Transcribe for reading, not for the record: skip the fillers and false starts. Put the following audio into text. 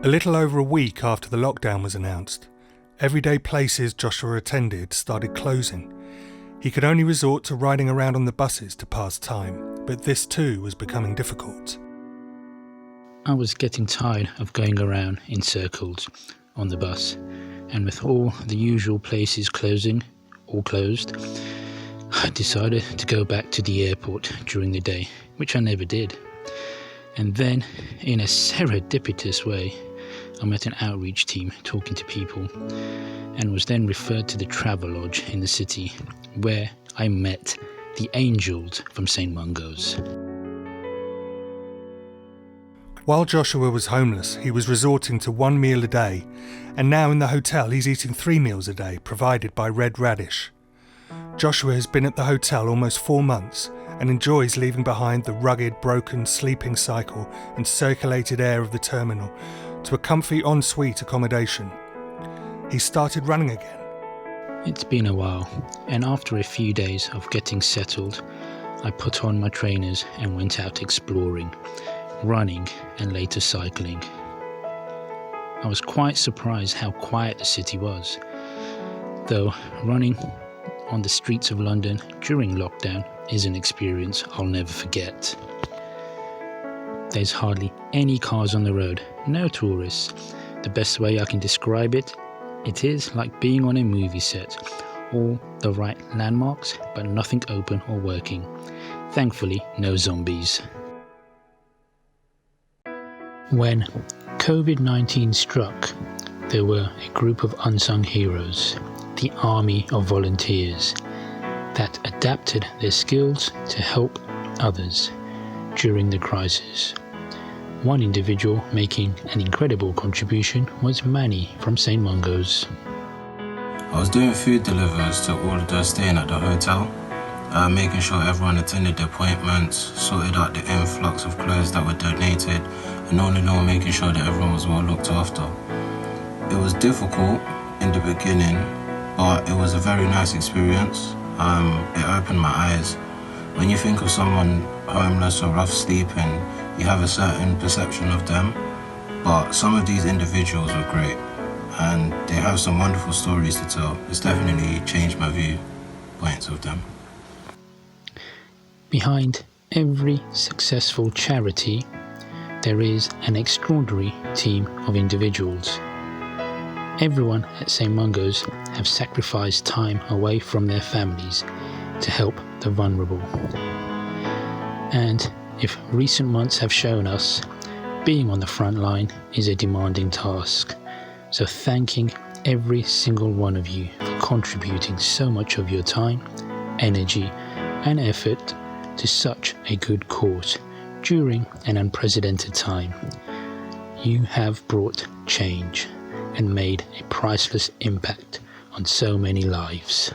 A little over a week after the lockdown was announced, everyday places Joshua attended started closing. He could only resort to riding around on the buses to pass time, but this too was becoming difficult. I was getting tired of going around in circles on the bus, and with all the usual places closing or closed, I decided to go back to the airport during the day, which I never did. And then, in a serendipitous way, I met an outreach team talking to people and was then referred to the Travelodge in the city, where I met the Angels from St. Mungo's. While Joshua was homeless, he was resorting to 1 meal a day, and now in the hotel he's eating 3 meals a day provided by Red Radish. Joshua has been at the hotel almost 4 months and enjoys leaving behind the rugged, broken sleeping cycle and circulated air of the terminal to a comfy ensuite accommodation. He started running again. It's been a while, and after a few days of getting settled, I put on my trainers and went out exploring, running and later cycling. I was quite surprised how quiet the city was, though running on the streets of London during lockdown is an experience I'll never forget. There's hardly any cars on the road, no tourists. The best way I can describe it, it is like being on a movie set. All the right landmarks, but nothing open or working. Thankfully, no zombies. When COVID-19 struck, there were a group of unsung heroes, the army of volunteers, that adapted their skills to help others during the crisis. One individual making an incredible contribution was Manny from St. Mungo's. I was doing food delivers to all of those staying at the hotel, making sure everyone attended the appointments, sorted out the influx of clothes that were donated, and all in all making sure that everyone was well looked after. It was difficult in the beginning, but it was a very nice experience. It opened my eyes. When you think of someone homeless or rough sleeping, you have a certain perception of them, but some of these individuals were great and they have some wonderful stories to tell. It's definitely changed my viewpoints of them. Behind every successful charity, there is an extraordinary team of individuals. Everyone at St. Mungo's have sacrificed time away from their families to help the vulnerable. And if recent months have shown us, being on the front line is a demanding task. So thanking every single one of you for contributing so much of your time, energy and effort to such a good cause during an unprecedented time. You have brought change and made a priceless impact on so many lives.